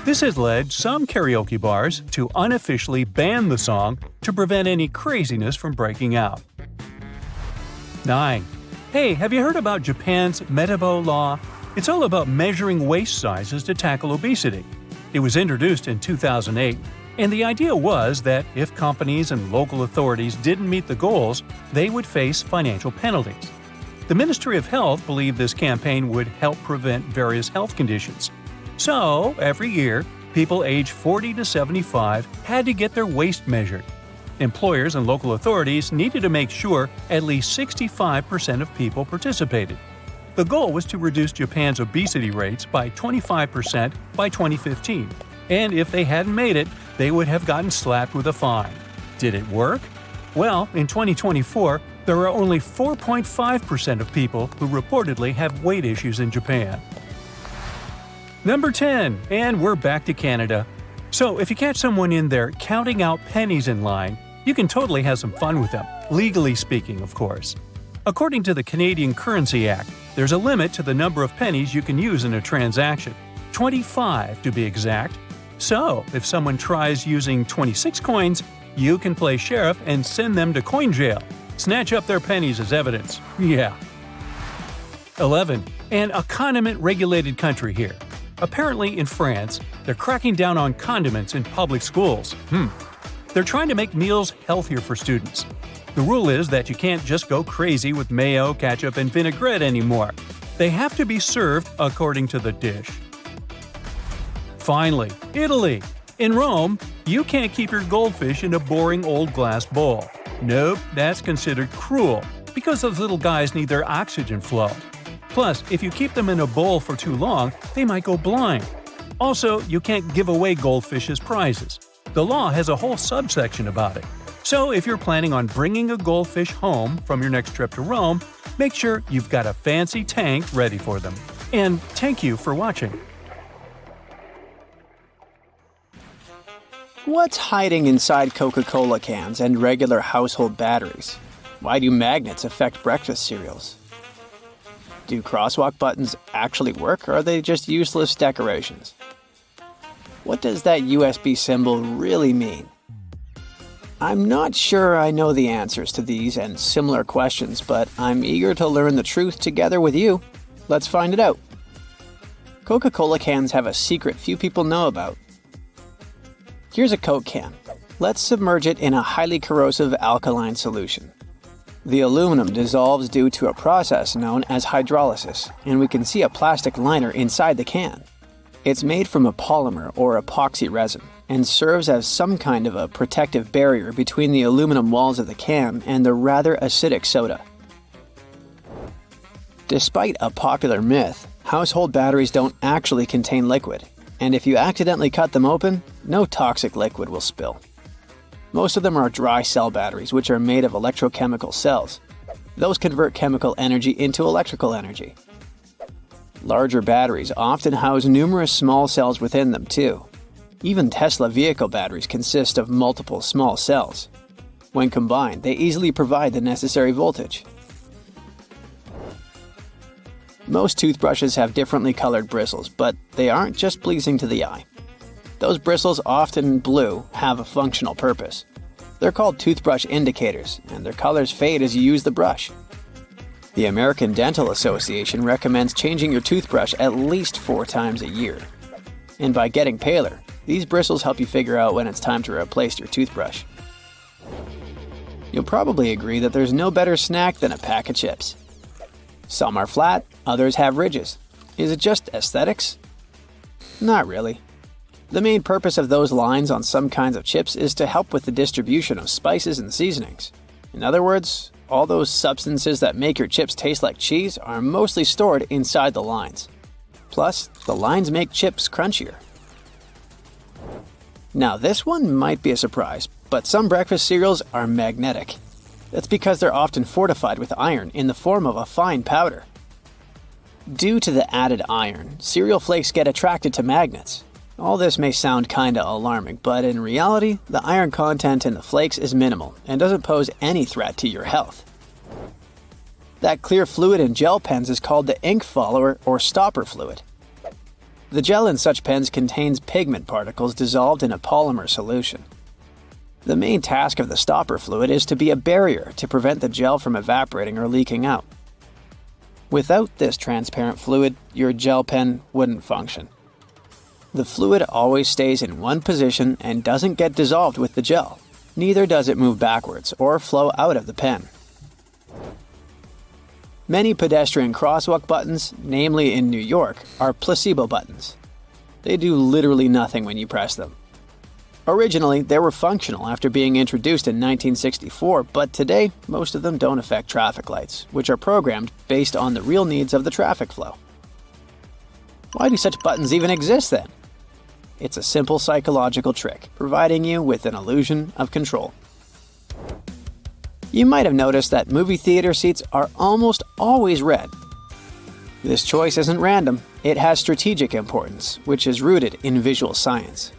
This has led some karaoke bars to unofficially ban the song to prevent any craziness from breaking out. 9. Hey, have you heard about Japan's Metabo law? It's all about measuring waist sizes to tackle obesity. It was introduced in 2008, and the idea was that if companies and local authorities didn't meet the goals, they would face financial penalties. The Ministry of Health believed this campaign would help prevent various health conditions. So, every year, people aged 40 to 75 had to get their waist measured. Employers and local authorities needed to make sure at least 65% of people participated. The goal was to reduce Japan's obesity rates by 25% by 2015, and if they hadn't made it, they would have gotten slapped with a fine. Did it work? Well, in 2024, there are only 4.5% of people who reportedly have weight issues in Japan. Number 10, and we're back to Canada. So if you catch someone in there counting out pennies in line, you can totally have some fun with them, legally speaking, of course. According to the Canadian Currency Act, there's a limit to the number of pennies you can use in a transaction, 25 to be exact. So if someone tries using 26 coins, you can play sheriff and send them to coin jail. Snatch up their pennies as evidence. Yeah. 11. And a condiment-regulated country here. Apparently, in France, they're cracking down on condiments in public schools. They're trying to make meals healthier for students. The rule is that you can't just go crazy with mayo, ketchup, and vinaigrette anymore. They have to be served according to the dish. Finally, Italy. In Rome, you can't keep your goldfish in a boring old glass bowl. Nope, that's considered cruel, because those little guys need their oxygen flow. Plus, if you keep them in a bowl for too long, they might go blind. Also, you can't give away goldfish as prizes. The law has a whole subsection about it. So if you're planning on bringing a goldfish home from your next trip to Rome, make sure you've got a fancy tank ready for them. And thank you for watching. What's hiding inside Coca-Cola cans and regular household batteries? Why do magnets affect breakfast cereals? Do crosswalk buttons actually work, or are they just useless decorations? What does that USB symbol really mean? I'm not sure I know the answers to these and similar questions, but I'm eager to learn the truth together with you. Let's find it out. Coca-Cola cans have a secret few people know about. Here's a Coke can. Let's submerge it in a highly corrosive alkaline solution. The aluminum dissolves due to a process known as hydrolysis, and we can see a plastic liner inside the can. It's made from a polymer or epoxy resin and serves as some kind of a protective barrier between the aluminum walls of the can and the rather acidic soda. Despite a popular myth, household batteries don't actually contain liquid, and if you accidentally cut them open, no toxic liquid will spill. Most of them are dry cell batteries, which are made of electrochemical cells. Those convert chemical energy into electrical energy. Larger batteries often house numerous small cells within them too. Even Tesla vehicle batteries consist of multiple small cells. When combined, they easily provide the necessary voltage. Most toothbrushes have differently colored bristles, but they aren't just pleasing to the eye. Those bristles, often blue, have a functional purpose. They're called toothbrush indicators, and their colors fade as you use the brush. The American Dental Association recommends changing your toothbrush at least 4 times a year. And by getting paler, these bristles help you figure out when it's time to replace your toothbrush. You'll probably agree that there's no better snack than a pack of chips. Some are flat, others have ridges. Is it just aesthetics? Not really. The main purpose of those lines on some kinds of chips is to help with the distribution of spices and seasonings. In other words, all those substances that make your chips taste like cheese are mostly stored inside the lines. Plus, the lines make chips crunchier. Now, this one might be a surprise, but some breakfast cereals are magnetic. That's because they're often fortified with iron in the form of a fine powder. Due to the added iron, cereal flakes get attracted to magnets. All this may sound kinda alarming, but in reality, the iron content in the flakes is minimal and doesn't pose any threat to your health. That clear fluid in gel pens is called the ink follower or stopper fluid. The gel in such pens contains pigment particles dissolved in a polymer solution. The main task of the stopper fluid is to be a barrier to prevent the gel from evaporating or leaking out. Without this transparent fluid, your gel pen wouldn't function. The fluid always stays in one position and doesn't get dissolved with the gel. Neither does it move backwards or flow out of the pen. Many pedestrian crosswalk buttons, namely in New York, are placebo buttons. They do literally nothing when you press them. Originally, they were functional after being introduced in 1964, but today, most of them don't affect traffic lights, which are programmed based on the real needs of the traffic flow. Why do such buttons even exist then? It's a simple psychological trick, providing you with an illusion of control. You might have noticed that movie theater seats are almost always red. This choice isn't random, it has strategic importance, which is rooted in visual science.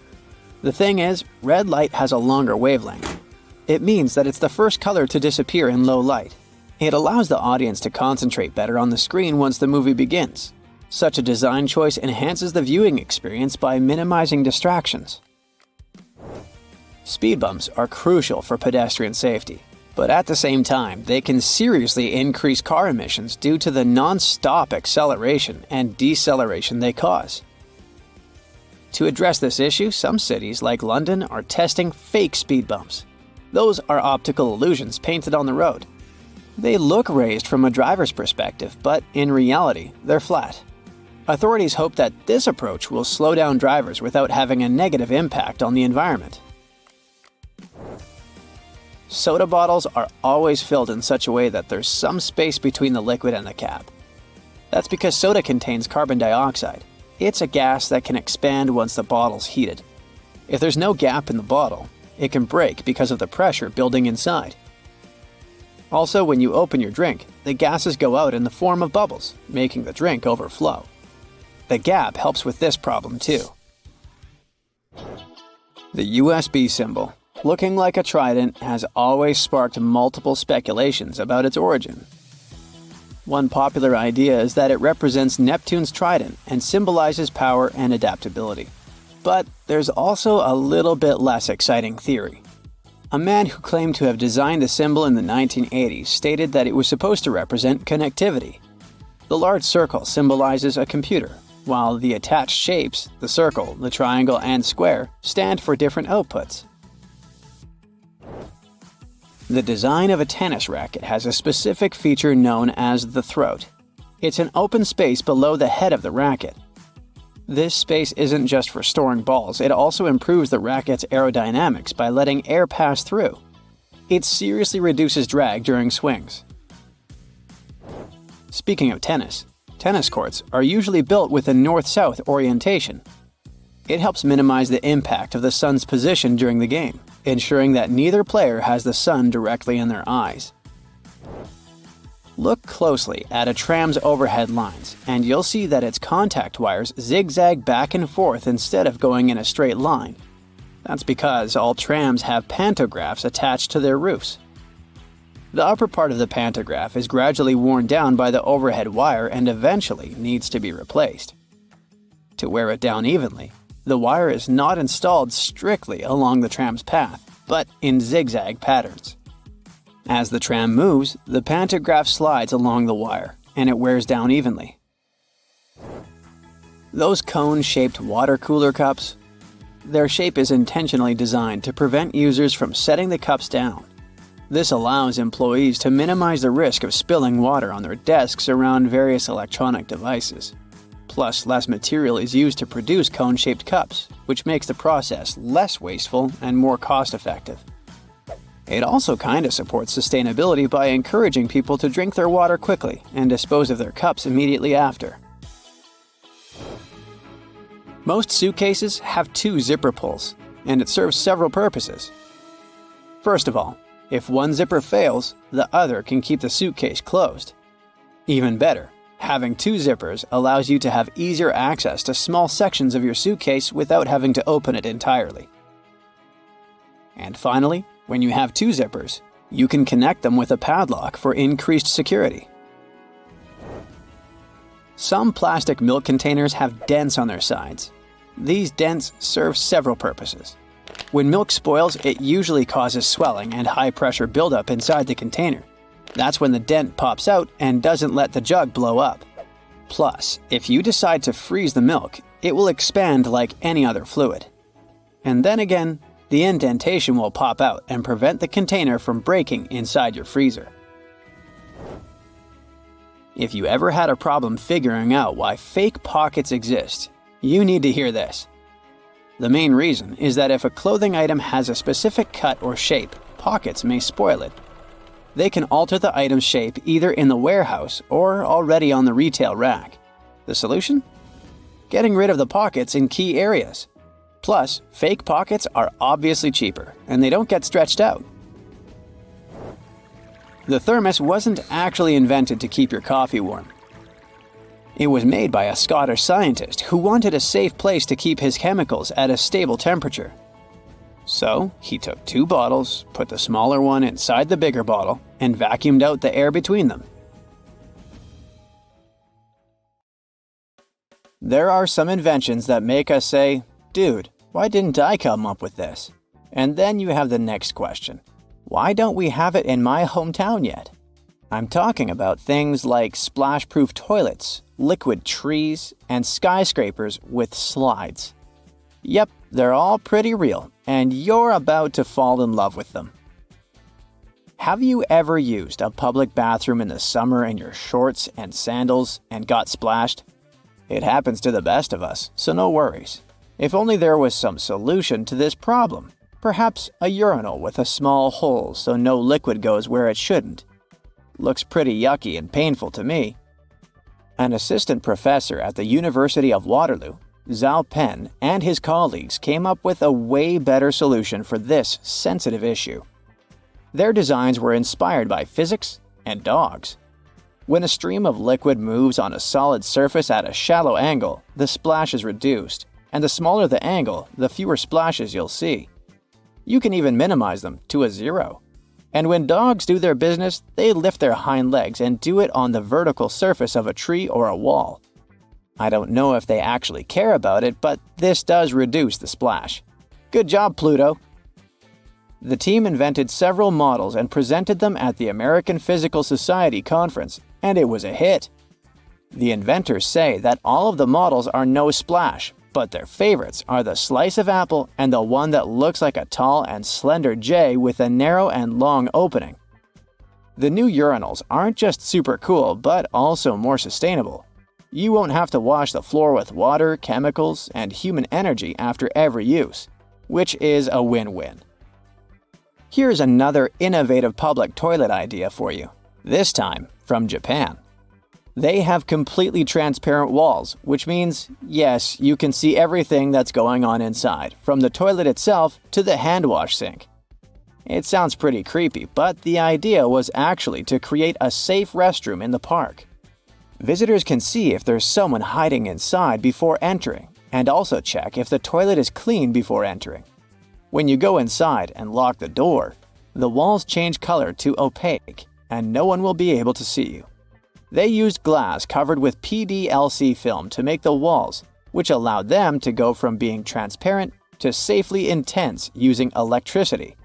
The thing is, red light has a longer wavelength. It means that it's the first color to disappear in low light. It allows the audience to concentrate better on the screen once the movie begins. Such a design choice enhances the viewing experience by minimizing distractions. Speed bumps are crucial for pedestrian safety, but at the same time, they can seriously increase car emissions due to the non-stop acceleration and deceleration they cause. To address this issue, some cities, like London, are testing fake speed bumps. Those are optical illusions painted on the road. They look raised from a driver's perspective, but in reality, they're flat. Authorities hope that this approach will slow down drivers without having a negative impact on the environment. Soda bottles are always filled in such a way that there's some space between the liquid and the cap. That's because soda contains carbon dioxide. It's a gas that can expand once the bottle's heated. If there's no gap in the bottle, it can break because of the pressure building inside. Also, when you open your drink, the gases go out in the form of bubbles, making the drink overflow. The gap helps with this problem too. The USB symbol, looking like a trident, has always sparked multiple speculations about its origin. One popular idea is that it represents Neptune's trident and symbolizes power and adaptability. But there's also a little bit less exciting theory. A man who claimed to have designed the symbol in the 1980s stated that it was supposed to represent connectivity. The large circle symbolizes a computer, while the attached shapes, the circle, the triangle, and square, stand for different outputs. The design of a tennis racket has a specific feature known as the throat. It's an open space below the head of the racket. This space isn't just for storing balls, it also improves the racket's aerodynamics by letting air pass through. It seriously reduces drag during swings. Speaking of tennis courts are usually built with a north-south orientation. It helps minimize the impact of the sun's position during the game, ensuring that neither player has the sun directly in their eyes. Look closely at a tram's overhead lines, and you'll see that its contact wires zigzag back and forth instead of going in a straight line. That's because all trams have pantographs attached to their roofs. The upper part of the pantograph is gradually worn down by the overhead wire and eventually needs to be replaced. To wear it down evenly, the wire is not installed strictly along the tram's path, but in zigzag patterns. As the tram moves, the pantograph slides along the wire, and it wears down evenly. Those cone-shaped water cooler cups? Their shape is intentionally designed to prevent users from setting the cups down. This allows employees to minimize the risk of spilling water on their desks around various electronic devices. Plus, less material is used to produce cone-shaped cups, which makes the process less wasteful and more cost-effective. It also kinda supports sustainability by encouraging people to drink their water quickly and dispose of their cups immediately after. Most suitcases have 2 zipper pulls, and it serves several purposes. First of all, if one zipper fails, the other can keep the suitcase closed. Even better, having 2 zippers allows you to have easier access to small sections of your suitcase without having to open it entirely. And finally, when you have 2 zippers, you can connect them with a padlock for increased security. Some plastic milk containers have dents on their sides. These dents serve several purposes. When milk spoils, it usually causes swelling and high-pressure buildup inside the container. That's when the dent pops out and doesn't let the jug blow up. Plus, if you decide to freeze the milk, it will expand like any other fluid. And then again, the indentation will pop out and prevent the container from breaking inside your freezer. If you ever had a problem figuring out why fake pockets exist, you need to hear this. The main reason is that if a clothing item has a specific cut or shape, pockets may spoil it. They can alter the item's shape either in the warehouse or already on the retail rack. The solution? Getting rid of the pockets in key areas. Plus, fake pockets are obviously cheaper, and they don't get stretched out. The thermos wasn't actually invented to keep your coffee warm. It was made by a Scottish scientist who wanted a safe place to keep his chemicals at a stable temperature. So, he took 2 bottles, put the smaller one inside the bigger bottle, and vacuumed out the air between them. There are some inventions that make us say, "Dude, why didn't I come up with this?" And then you have the next question. Why don't we have it in my hometown yet? I'm talking about things like splash-proof toilets, liquid trees, and skyscrapers with slides. Yep, they're all pretty real, and you're about to fall in love with them. Have you ever used a public bathroom in the summer in your shorts and sandals and got splashed? It happens to the best of us, so no worries. If only there was some solution to this problem. Perhaps a urinal with a small hole so no liquid goes where it shouldn't. Looks pretty yucky and painful to me. An assistant professor at the University of Waterloo, Zhao Pen, and his colleagues came up with a way better solution for this sensitive issue. Their designs were inspired by physics and dogs. When a stream of liquid moves on a solid surface at a shallow angle, the splash is reduced, and the smaller the angle, the fewer splashes you'll see. You can even minimize them to a 0. And when dogs do their business, they lift their hind legs and do it on the vertical surface of a tree or a wall. I don't know if they actually care about it, but this does reduce the splash. Good job, Pluto! The team invented several models and presented them at the American Physical Society conference, and it was a hit. The inventors say that all of the models are no splash, but their favorites are the slice of apple and the one that looks like a tall and slender J with a narrow and long opening. The new urinals aren't just super cool, but also more sustainable. You won't have to wash the floor with water, chemicals, and human energy after every use, which is a win-win. Here's another innovative public toilet idea for you, this time from Japan. They have completely transparent walls, which means, yes, you can see everything that's going on inside, from the toilet itself to the hand wash sink. It sounds pretty creepy, but the idea was actually to create a safe restroom in the park. Visitors can see if there's someone hiding inside before entering, and also check if the toilet is clean before entering. When you go inside and lock the door, the walls change color to opaque, and no one will be able to see you. They used glass covered with PDLC film to make the walls, which allowed them to go from being transparent to safely intense using electricity.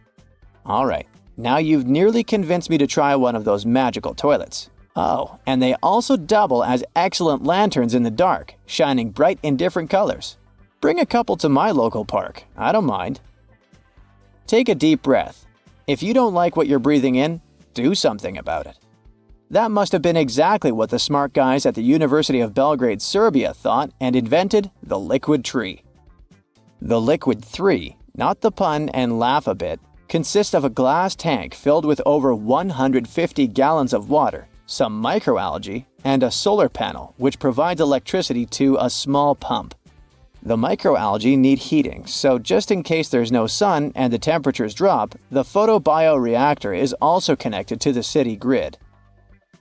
Alright, Now you've nearly convinced me to try one of those magical toilets. Oh, and they also double as excellent lanterns in the dark, shining bright in different colors. Bring a couple to my local park, I don't mind. Take a deep breath. If you don't like what you're breathing in, do something about it. That must have been exactly what the smart guys at the University of Belgrade, Serbia thought and invented the liquid tree. The liquid 3, not the pun and laugh a bit, consists of a glass tank filled with over 150 gallons of water, some microalgae, and a solar panel which provides electricity to a small pump. The microalgae need heating, so just in case there's no sun and the temperatures drop, the photobioreactor is also connected to the city grid.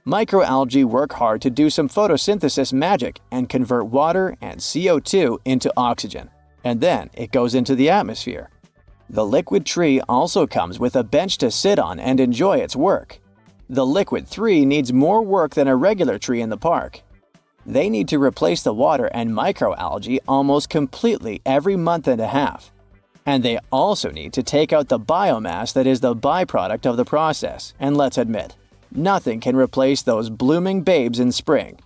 Microalgae work hard to do some photosynthesis magic and convert water and CO2 into oxygen, and then it goes into the atmosphere. The liquid tree also comes with a bench to sit on and enjoy its work. The liquid 3 needs more work than a regular tree in the park. They need to replace the water and microalgae almost completely every month and a half. And they also need to take out the biomass that is the byproduct of the process, and let's admit, nothing can replace those blooming babes in spring.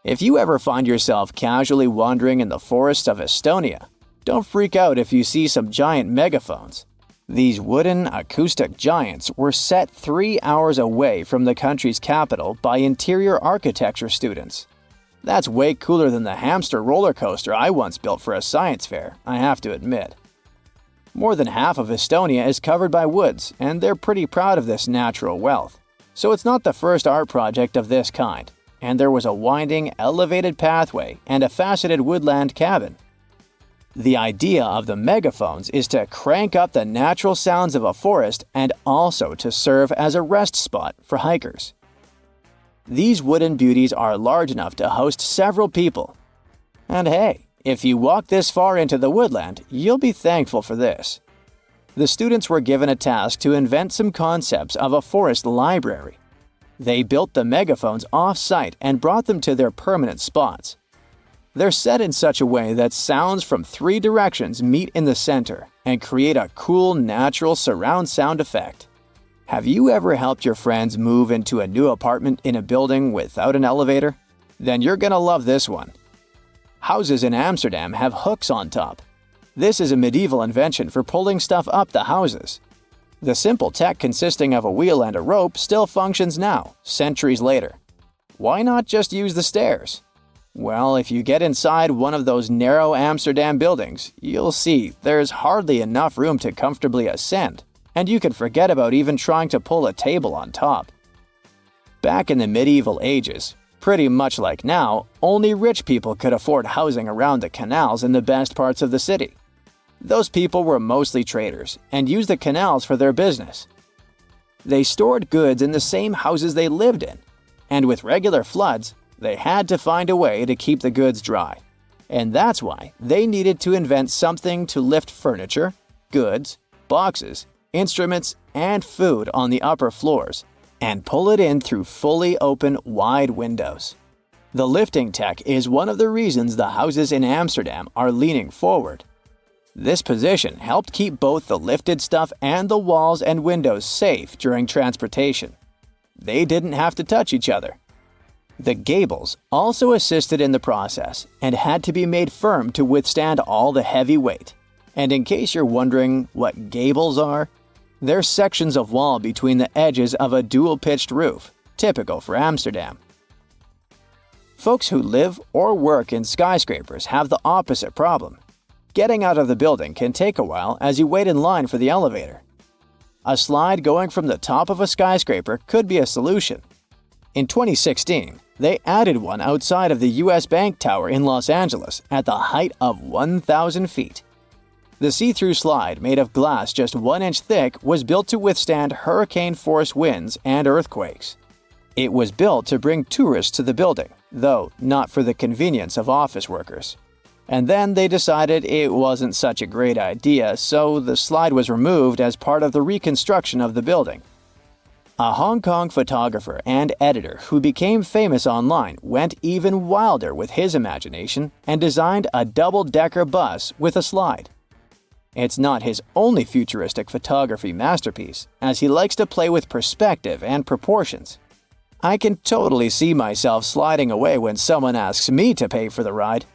If you ever find yourself casually wandering in the forests of Estonia, don't freak out if you see some giant megaphones. These wooden acoustic giants were set 3 hours away from the country's capital by interior architecture students. That's way cooler than the hamster roller coaster I once built for a science fair, I have to admit. More than half of Estonia is covered by woods, and they're pretty proud of this natural wealth. So it's not the first art project of this kind, and there was a winding, elevated pathway and a faceted woodland cabin. The idea of the megaphones is to crank up the natural sounds of a forest and also to serve as a rest spot for hikers. These wooden beauties are large enough to host several people. And hey, if you walk this far into the woodland, you'll be thankful for this. The students were given a task to invent some concepts of a forest library. They built the megaphones off-site and brought them to their permanent spots. They're set in such a way that sounds from 3 directions meet in the center and create a cool, natural surround sound effect. Have you ever helped your friends move into a new apartment in a building without an elevator? Then you're gonna love this one. Houses in Amsterdam have hooks on top. This is a medieval invention for pulling stuff up the houses. The simple tech consisting of a wheel and a rope still functions now, centuries later. Why not just use the stairs? Well, if you get inside one of those narrow Amsterdam buildings, you'll see there's hardly enough room to comfortably ascend, and you can forget about even trying to pull a table on top. Back in the medieval ages, pretty much like now, only rich people could afford housing around the canals in the best parts of the city. Those people were mostly traders and used the canals for their business. They stored goods in the same houses they lived in, and with regular floods, they had to find a way to keep the goods dry. And that's why they needed to invent something to lift furniture, goods, boxes, instruments, and food on the upper floors, and pull it in through fully open, wide windows. The lifting tech is one of the reasons the houses in Amsterdam are leaning forward. This position helped keep both the lifted stuff and the walls and windows safe during transportation. They didn't have to touch each other. The gables also assisted in the process and had to be made firm to withstand all the heavy weight. And in case you're wondering what gables are, they're sections of wall between the edges of a dual-pitched roof, typical for Amsterdam. Folks who live or work in skyscrapers have the opposite problem. Getting out of the building can take a while as you wait in line for the elevator. A slide going from the top of a skyscraper could be a solution. In 2016, they added one outside of the US Bank Tower in Los Angeles at the height of 1,000 feet. The see-through slide, made of glass just 1 inch thick, was built to withstand hurricane-force winds and earthquakes. It was built to bring tourists to the building, though not for the convenience of office workers. And then they decided it wasn't such a great idea, so the slide was removed as part of the reconstruction of the building. A Hong Kong photographer and editor who became famous online went even wilder with his imagination and designed a double-decker bus with a slide. It's not his only futuristic photography masterpiece, as he likes to play with perspective and proportions. I can totally see myself sliding away when someone asks me to pay for the ride.